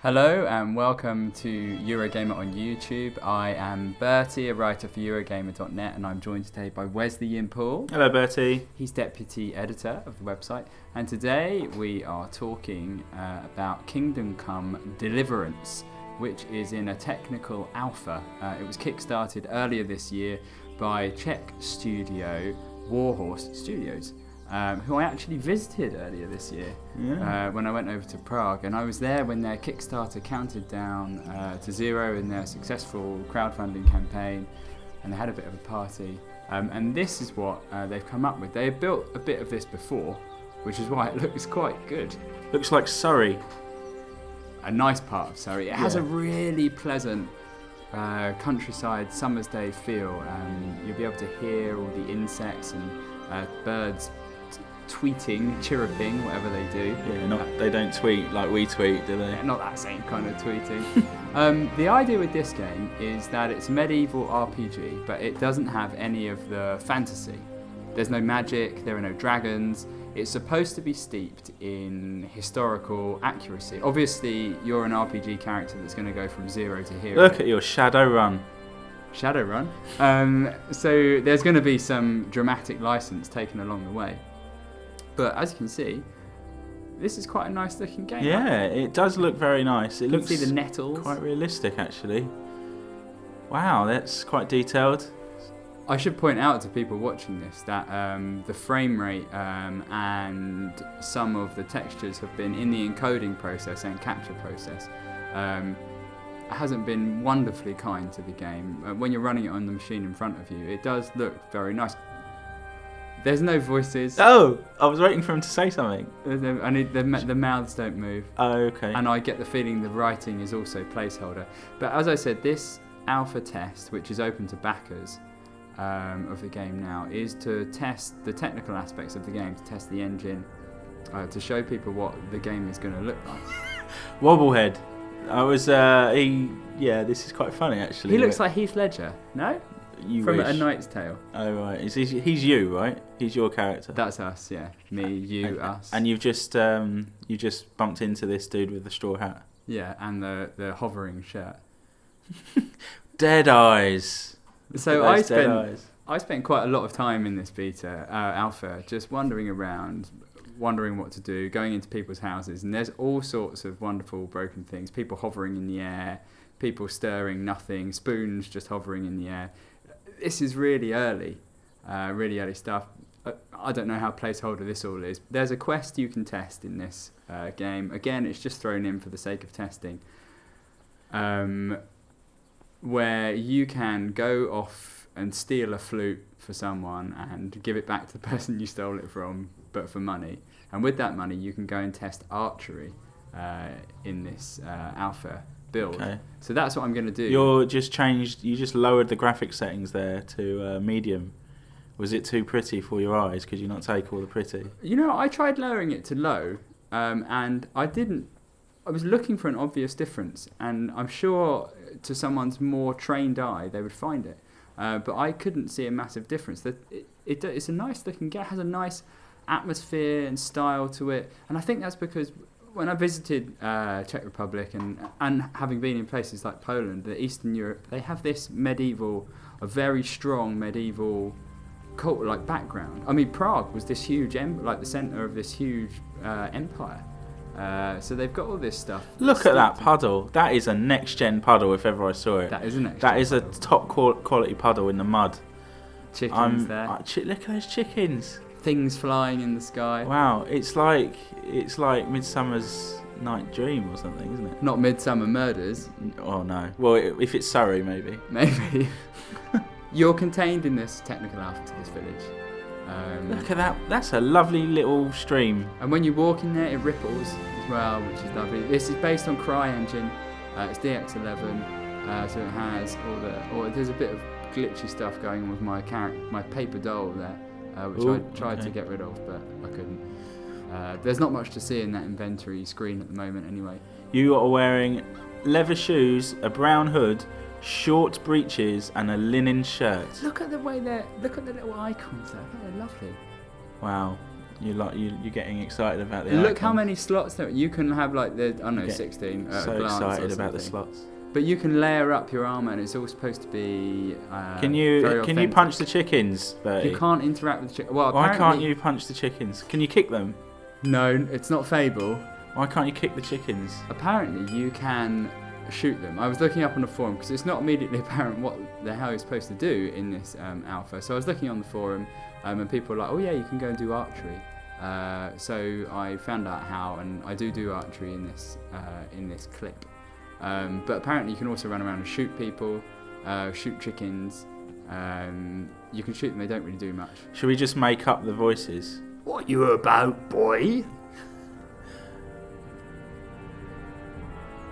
Hello and welcome to Eurogamer on YouTube. I am Bertie, a writer for Eurogamer.net, and I'm joined today by Wesley and Paul. Hello, Bertie. He's deputy editor of the website, and today we are talking about Kingdom Come Deliverance, which is in a technical alpha. It was kickstarted earlier this year by Czech studio Warhorse Studios. Who I actually visited earlier this year when I went over to Prague, and I was there when their Kickstarter counted down to zero in their successful crowdfunding campaign, and they had a bit of a party. And this is what they've come up with. They had built a bit of this before, which is why it looks quite good. Looks like Surrey. A nice part of Surrey. It has a really pleasant countryside summer's day feel. You'll be able to hear all the insects and birds tweeting, chirruping, whatever they do. Yeah, they don't tweet like we tweet, do they? Yeah, not that same kind of tweeting. The idea with this game is that it's a medieval RPG, but it doesn't have any of the fantasy. There's no magic, there are no dragons. It's supposed to be steeped in historical accuracy. Obviously, you're an RPG character that's going to go from zero to hero. Look at your Shadowrun. Shadowrun. So there's going to be some dramatic license taken along the way. But as you can see, this is quite a nice looking game. Yeah, it does look very nice. It looks see the nettles. Quite realistic, actually. Wow, that's quite detailed. I should point out to people watching this that the frame rate and some of the textures have been in the encoding process and capture process. Hasn't been wonderfully kind to the game. When you're running it on the machine in front of you, it does look very nice. There's no voices. Oh, I was waiting for him to say something. The mouths don't move. Oh, okay. And I get the feeling the writing is also placeholder. But as I said, this alpha test, which is open to backers of the game now, is to test the technical aspects of the game, to test the engine, to show people what the game is going to look like. Wobblehead. I was, this is quite funny actually. He looks like Heath Ledger, no? You From wish. A Knight's Tale. Oh, right. He's you, right? He's your character. That's us, yeah. Me, you, us. And you've just bumped into this dude with the straw hat. Yeah, and the hovering shirt. Dead eyes. So I spent quite a lot of time in this beta alpha, just wandering around, wondering what to do, going into people's houses, and there's all sorts of wonderful broken things. People hovering in the air, people stirring nothing, spoons just hovering in the air. This is really early stuff. I don't know how placeholder this all is. There's a quest you can test in this game. Again, it's just thrown in for the sake of testing, where you can go off and steal a flute for someone and give it back to the person you stole it from, but for money. And with that money, you can go and test archery in this alpha build. Okay. So that's what I'm going to do. You just lowered the graphic settings there to medium. Was it too pretty for your eyes? Could you not take all the pretty? You know, I tried lowering it to low, and I was looking for an obvious difference, and I'm sure to someone's more trained eye they would find it, but I couldn't see a massive difference. It's a nice looking game, it has a nice atmosphere and style to it, and I think that's because when I visited Czech Republic and having been in places like Poland, Eastern Europe, they have this a very strong medieval cult like background. I mean, Prague was this huge, the centre of this huge empire. So they've got all this stuff. Look at that puddle. That is a next-gen puddle if ever I saw it. That is a next-gen. That is a top quality puddle in the mud. Chickens there. Look at those chickens. Things flying in the sky. Wow, it's like Midsummer's Night Dream or something, isn't it? Not Midsummer Murders. Oh no. Well, if it's Surrey, maybe. Maybe. You're contained in this technical alpha to this village. Look at that. That's a lovely little stream. And when you walk in there, it ripples as well, which is lovely. This is based on CryEngine. It's DX11, so it has there's a bit of glitchy stuff going on with my paper doll there. Which I tried to get rid of, but I couldn't. There's not much to see in that inventory screen at the moment anyway. You are wearing leather shoes, a brown hood, short breeches and a linen shirt. Look at the little icons there. They're lovely. Wow. You're getting excited about the Look how icons. many slots there. You can have like the I don't know You get 16. So glance excited or about the something. slots. But you can layer up your armor, and it's all supposed to be. Can very you authentic. punch the chickens, Bertie? You can't interact with the chicken. Well, Why apparently, can't you punch the chickens? Can you kick them? No, it's not Fable. Why can't you kick the chickens? Apparently, you can shoot them. I was looking up on the forum because it's not immediately apparent what the hell you're supposed to do in this alpha. So I was looking on the forum, and people were like, "Oh yeah, you can go and do archery." So I found out how, and I do archery in this clip. But apparently, you can also run around and shoot people, shoot chickens. You can shoot them; they don't really do much. Should we just make up the voices? What you about, boy?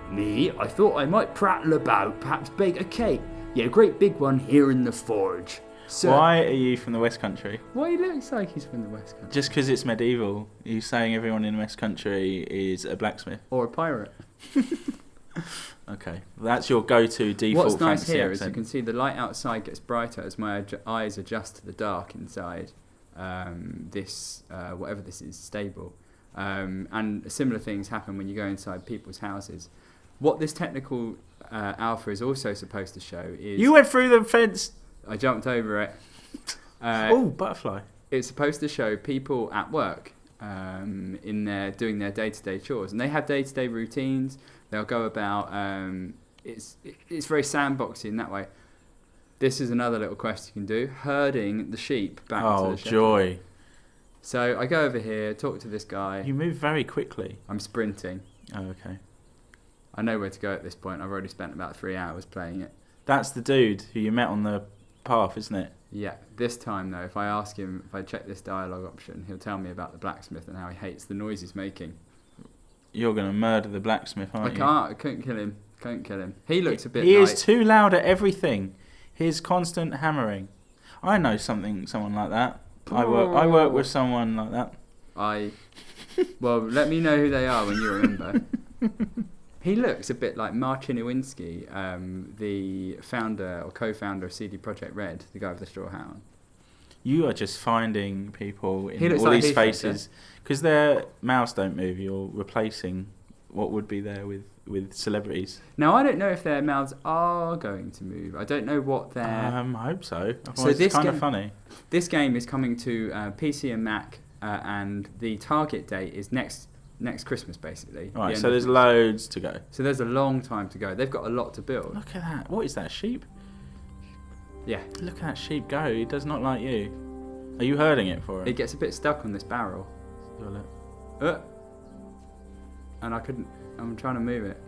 Me, I thought I might prattle about, perhaps bake a cake. Yeah, a great big one here in the forge. So, Why are you from the West Country? why he looks like he's from the West Country? Just because it's medieval. Are you saying everyone in the West Country is a blacksmith? Or a pirate. Okay, that's your go-to default What's nice fantasy here is accent. you can see the light outside gets brighter as my eyes adjust to the dark inside this, whatever this is, stable. And similar things happen when you go inside people's houses. What this technical alpha is also supposed to show is... You went through the fence! I jumped over it. Oh, butterfly. It's supposed to show people at work in their doing their day-to-day chores, and they have day-to-day routines. They'll go about. It's very sandboxy in that way. This is another little quest you can do: herding the sheep back to Oh, the shepherd. joy. So I go over here, talk to this guy. You move very quickly. I'm sprinting. Oh, okay. I know where to go at this point. I've already spent about 3 hours playing it. That's the dude who you met on the path, isn't it? Yeah, this time though, if I ask him, if I check this dialogue option, he'll tell me about the blacksmith and how he hates the noise he's making. You're going to murder the blacksmith, aren't you? I couldn't kill him. He looks a bit He like... is too loud at everything. His constant hammering. I know someone like that. I work with someone like that. Well, let me know who they are when you remember. He looks a bit like Marcin Iwinski, the founder or co-founder of CD Projekt Red, the guy with the straw hat on. You are just finding people He in looks all like these Heath faces. Because their mouths don't move, you're replacing what would be there with celebrities. Now, I don't know if their mouths are going to move. I don't know what their... I hope so. So It's this kind of game- funny. This game is coming to PC and Mac, and the target date is next Christmas, basically. Right, The so end there's of- loads to go. So there's a long time to go. They've got a lot to build. Look at that. What is that, sheep? Yeah. Look at that sheep go. It does not like you. Are you herding it for him? It gets a bit stuck on this barrel. Have a look. And I'm trying to move it.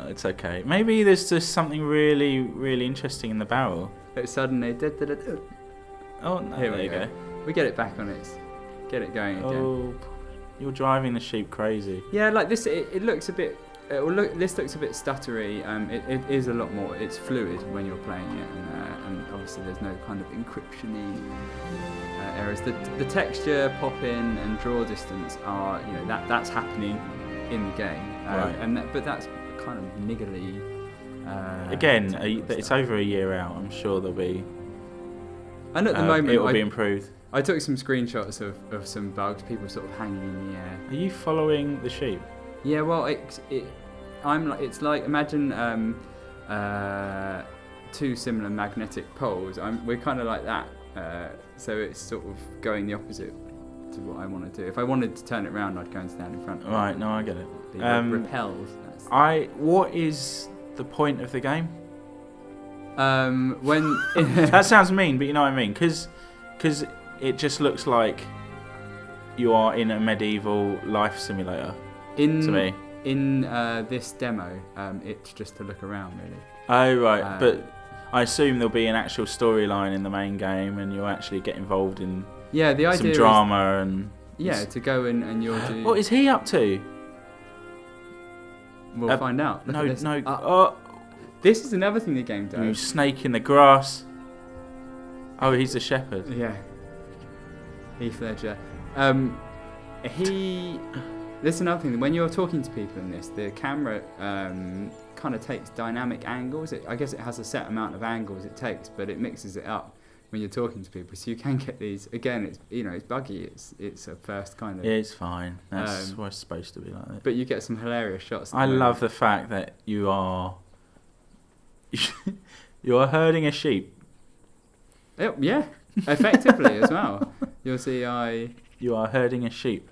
It's okay. Maybe there's just something really, really interesting in the barrel. It suddenly... Oh, no, Here there we you go. We get it back on its... Get it going again. Oh, you're driving the sheep crazy. Yeah, like this, it looks a bit... This looks a bit stuttery. It is a lot more... It's fluid when you're playing it, and obviously there's no kind of encryption-y errors. The texture, pop-in, and draw distance are... that's happening in the game. Right. But that's kind of niggly... Again, technical it's stuff. over a year out. I'm sure there'll be... And at the moment... it will be improved. I took some screenshots of some bugs, people sort of hanging in the air. Are you following the sheep? Yeah, well, it's like imagine two similar magnetic poles. We're kind of like that, so it's sort of going the opposite to what I want to do. If I wanted to turn it around, I'd go and stand in front of it. Right, no, I get it. Be repelled. What is the point of the game? When That sounds mean, but you know what I mean, because it just looks like you are in a medieval life simulator to me. In this demo, it's just to look around, really. Oh, right. But I assume there'll be an actual storyline in the main game and you'll actually get involved in the idea some drama and... Yeah, to go in and you'll do... What is he up to? We'll find out. Look at this. This is another thing the game does. You snake in the grass. Oh, he's a shepherd. Yeah. Heath Ledger. This is another thing. When you're talking to people in this, the camera kind of takes dynamic angles. I guess it has a set amount of angles it takes, but it mixes it up. when you're talking to people. So you can get these. Again, it's it's buggy. It's a first kind of. It's fine. That's what it's supposed to be like that. But you get some hilarious shots. I love the fact that you are herding a sheep. Yeah, effectively as well. You'll see You are herding a sheep.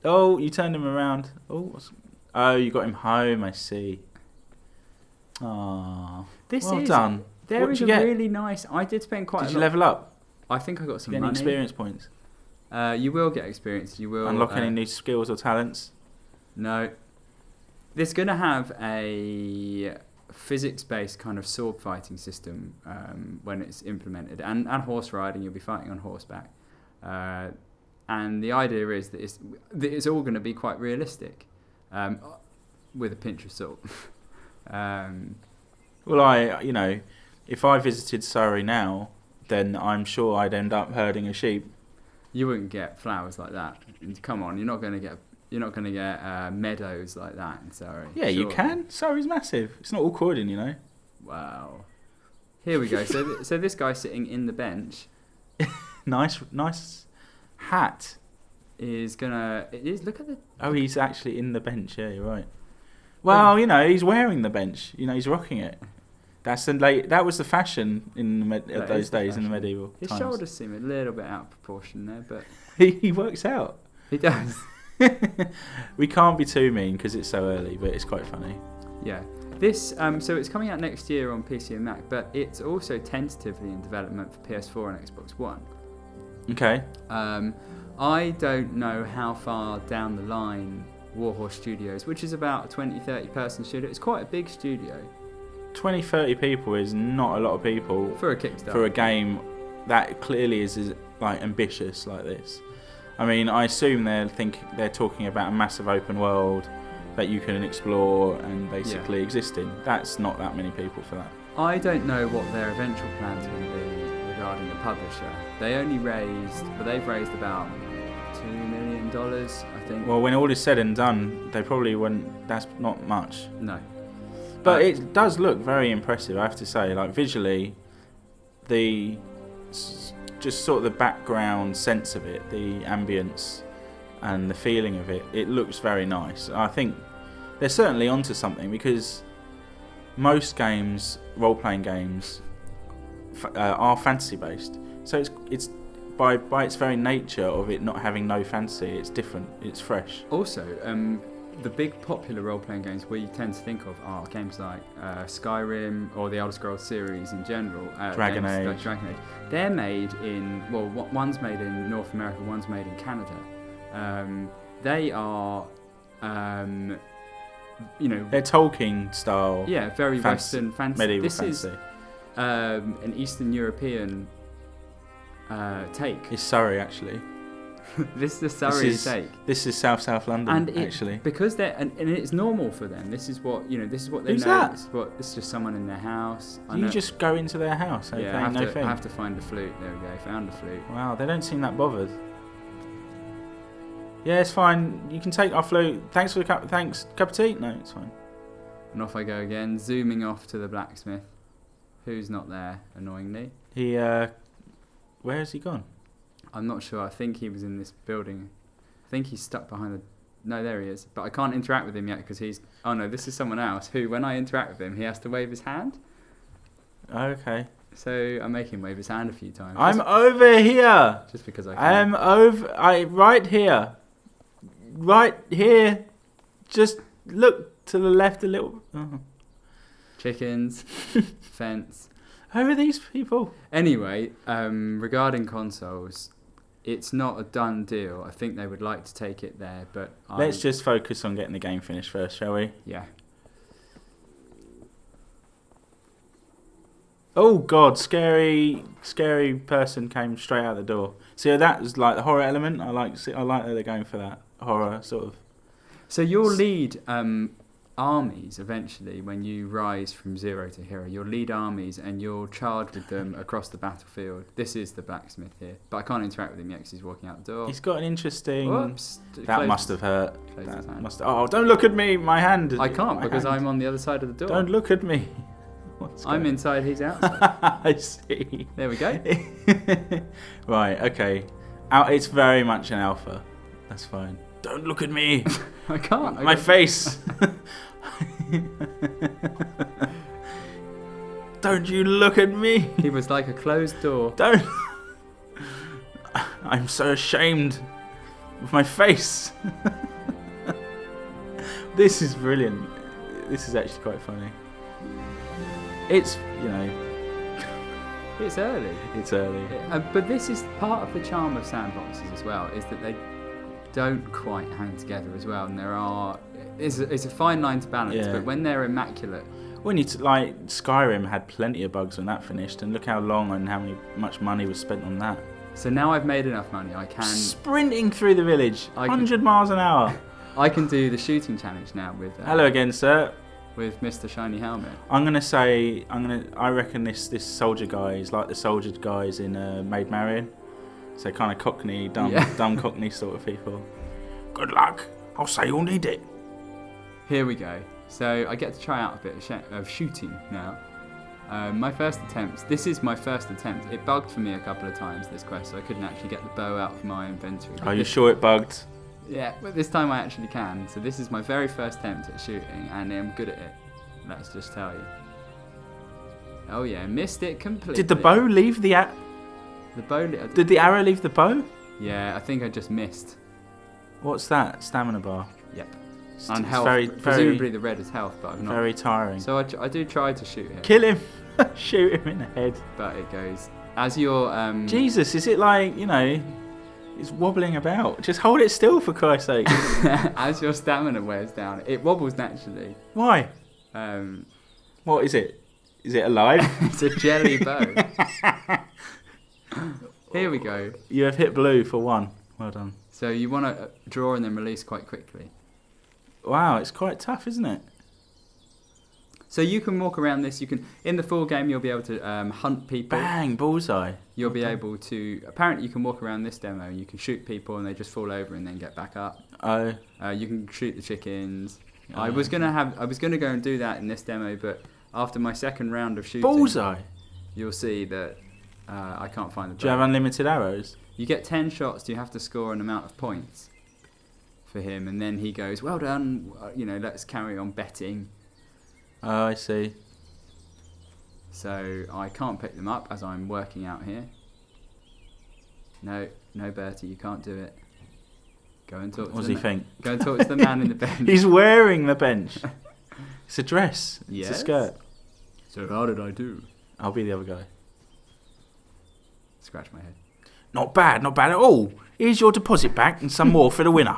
Oh, you turned him around. Oh, you got him home. I see. Ah, well done. There is a really nice. I did spend quite. Did you level up? I think I got some money. Any experience points? You will get experience. You will unlock any new skills or talents. No. It's going to have a physics-based kind of sword fighting system when it's implemented, and horse riding. You'll be fighting on horseback, and the idea is that it's all going to be quite realistic, with a pinch of salt. Well, if I visited Surrey now, then I'm sure I'd end up herding a sheep. You wouldn't get flowers like that. Come on, you're not going to get meadows like that in Surrey. Yeah, sure. You can. Surrey's massive. It's not all Croydon, Wow. Here we go. So this guy's sitting in the bench. nice hat. Look at the. Oh, he's actually in the bench. Yeah, you're right. Well, he's wearing the bench. He's rocking it. That was the fashion in those days in the medieval His times. shoulders seem a little bit out of proportion there, but he works out. He does. We can't be too mean because it's so early, but it's quite funny. Yeah. This so it's coming out next year on PC and Mac, but it's also tentatively in development for PS4 and Xbox One. Okay. I don't know how far down the line Warhorse Studios, which is about a 20-30 person studio. It's quite a big studio. 20-30 people is not a lot of people for a Kickstarter. For a game that clearly is like ambitious like this. I mean, I assume they're talking about a massive open world that you can explore and basically exist in. That's not that many people for that. I don't know what their eventual plans are going to be regarding a publisher. They've raised about $2 million, I think. Well, when all is said and done, they probably wouldn't. That's not much. No. But it does look very impressive, I have to say. Like, visually, just sort of the background sense of it, the ambience and the feeling of it, it looks very nice. I think they're certainly onto something, because most games, role-playing games, are fantasy-based. So it's by its very nature of it not having no fantasy, it's different, it's fresh. Also, the big popular role-playing games we tend to think of are games like Skyrim or the Elder Scrolls series in general. Dragon Age. Like Dragon Age. They're made in, one's made in North America, one's made in Canada. They are, they're Tolkien style. Yeah, very Western fantasy. Medieval this fantasy. Is an Eastern European take. It's Surrey, actually. This is the Surrey take. This is South London, actually. Because they're and it's normal for them. This is what This is what they Who's know. That? This is just someone in their house. You just go into their house. Yeah, I have to find the flute. There we go. Found the flute. Wow, they don't seem that bothered. Yeah, it's fine. You can take our flute. Thanks for the cup. Thanks. Cup of tea? No, it's fine. And off I go again, zooming off to the blacksmith, who's not there, annoyingly. Where has he gone? I'm not sure. I think he was in this building. I think he's stuck behind the... No, there he is. But I can't interact with him yet because he's... Oh, no, this is someone else who, when I interact with him, he has to wave his hand. Okay. So I make him wave his hand a few times. I'm over here. Just because I can. Right here. Right here. Just look to the left a little. Oh. Chickens. Fence. Who are these people? Anyway, regarding consoles, it's not a done deal. I think they would like to take it there, but... Let's just focus on getting the game finished first, shall we? Yeah. Oh God, scary person came straight out the door. See, that was like the horror element. I like that they're going for that horror sort of. So you'll lead armies eventually when you rise from zero to hero. You'll lead armies and you'll charge with them across the battlefield. This is the blacksmith here, but I can't interact with him yet because he's walking out the door. He's got an interesting. Whoops! That must have hurt. Oh, don't look at me! My hand. I can't because I'm on the other side of the door. Don't look at me. I'm inside, he's outside. I see. There we go. Right, okay. It's very much an alpha. That's fine. Don't look at me. I can't. My face. Don't you look at me. He was like a closed door. Don't. I'm so ashamed of my face. This is brilliant. This is actually quite funny. It's, It's early. It's early. But this is part of the charm of sandboxes as well, is that they don't quite hang together as well, and it's a fine line to balance. Yeah. But when they're immaculate, When like Skyrim had plenty of bugs when that finished, and look how long and how much money was spent on that. so now I've made enough money, I can Sprinting through the village, I 100 miles an hour. I can do the shooting challenge now with Hello again, sir. with Mr. Shiny Helmet. I reckon this soldier guy is like the soldier guys in Maid Marian. So kind of Cockney, dumb Cockney sort of people. Good luck. I'll say you'll need it. Here we go. So I get to try out a bit of shooting now. My first attempt. This is my first attempt. It bugged for me a couple of times, this quest, so I couldn't actually get the bow out of my inventory. Are you sure it bugged? Yeah, but this time I actually can. So this is my very first attempt at shooting, and I'm good at it. Let's just tell you. Oh yeah, missed it completely. Did the bow leave the The bow. Did the arrow leave the bow? Yeah, I think I just missed. What's that? Stamina bar. Yep. It's And health. very, Presumably the red is health, but I've not. very tiring. So I do try to shoot him, Kill him. Shoot him in the head. but it goes as your Jesus, is it like, it's wobbling about? Just hold it still, for Christ's sake. as your stamina wears down, it wobbles naturally. Why? What is it? Is it alive? It's a jelly bow. Here we go. You have hit blue for 1. Well done. So you want to draw and then release quite quickly. Wow, it's quite tough, isn't it? So you can walk around this. You can in the full game you'll be able to hunt people. Bang, bullseye. You'll be able to. Apparently you can walk around this demo. You can shoot people and they just fall over and then get back up. Oh. You can shoot the chickens. Oh. I was gonna go and do that in this demo, but after my second round of shooting, Bullseye. you'll see that I can't find the bow. Do you have unlimited arrows? You get 10 shots. You have to score an amount of points for him, and then he goes, "Well done. Let's carry on betting." Oh, I see. So I can't pick them up as I'm working out here. No, Bertie, you can't do it. Go and talk. What does he think? Go and talk to the man in the bench. He's wearing the bench. It's a dress. Yes? It's a skirt. So how did I do? I'll be the other guy. Scratch my head. Not bad at all. Here's your deposit back and some more for the winner.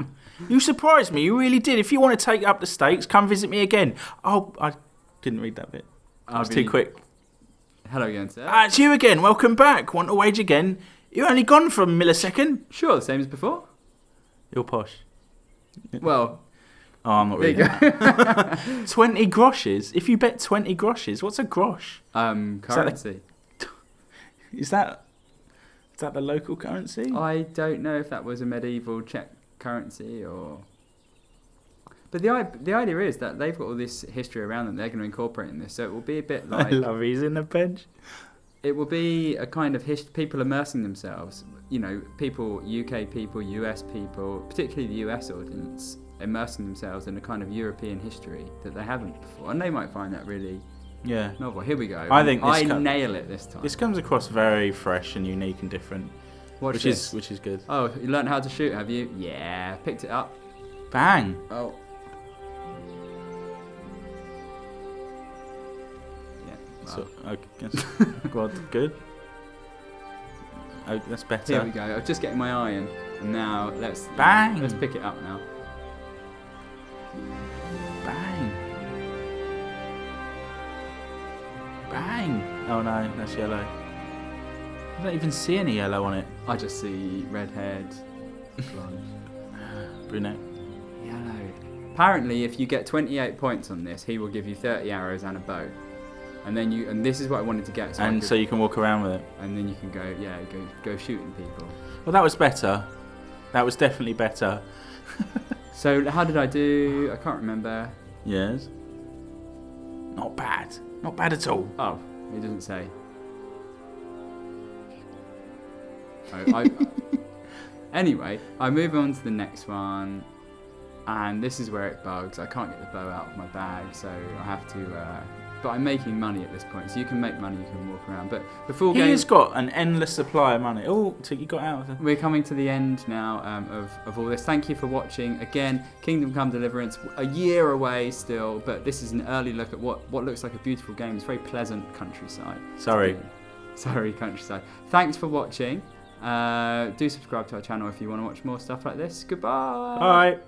You surprised me, you really did. If you want to take up the stakes, come visit me again. Oh, I didn't read that bit. That was too quick. Hello again, sir. It's you again. Welcome back. Want to wage again? You're only gone for a millisecond. Sure, the same as before. You're posh. Well, Oh, I'm not there reading you go. that. 20 grosses? If you bet 20 grosses, what's a grosh? Currency. Is that the local currency? I don't know if that was a medieval Czech currency or... But the idea is that they've got all this history around them. They're going to incorporate in this, so it will be a bit like... I love he's in the bench. It will be a kind of people immersing themselves. People, UK people, US people, particularly the US audience, immersing themselves in a kind of European history that they haven't before. And they might find that really novel. Here we go. I think I nail it this time. This comes across very fresh and unique and different. Watch which this. is good. Oh, you learned how to shoot, have you? Yeah, picked it up. Bang. Oh. Yeah. Well. So, I guess, well, good. Oh, that's better. Here we go. I was just getting my eye in, and now let's Bang. Let's pick it up now. Bang. Bang. Oh no, that's yellow. I don't even see any yellow on it. I just see red-haired, blonde, Brunette. yellow. Apparently, if you get 28 points on this, he will give you 30 arrows and a bow. And then and this is what I wanted to get. So you can walk around with it. And then you can go shooting people. Well, that was better. That was definitely better. So how did I do? I can't remember. Yes. Not bad. Not bad at all. Oh, he doesn't say. Anyway, I move on to the next one, and this is where it bugs. I can't get the bow out of my bag, so I have to. But I'm making money at this point, so you can make money, you can walk around. But the full game. He's got an endless supply of money. Oh, so you got out of it. We're coming to the end now of all this. Thank you for watching. Again, Kingdom Come Deliverance, a year away still, but this is an early look at what looks like a beautiful game. It's very pleasant countryside. Sorry, countryside. Thanks for watching. Do subscribe to our channel if you want to watch more stuff like this. Goodbye. Bye.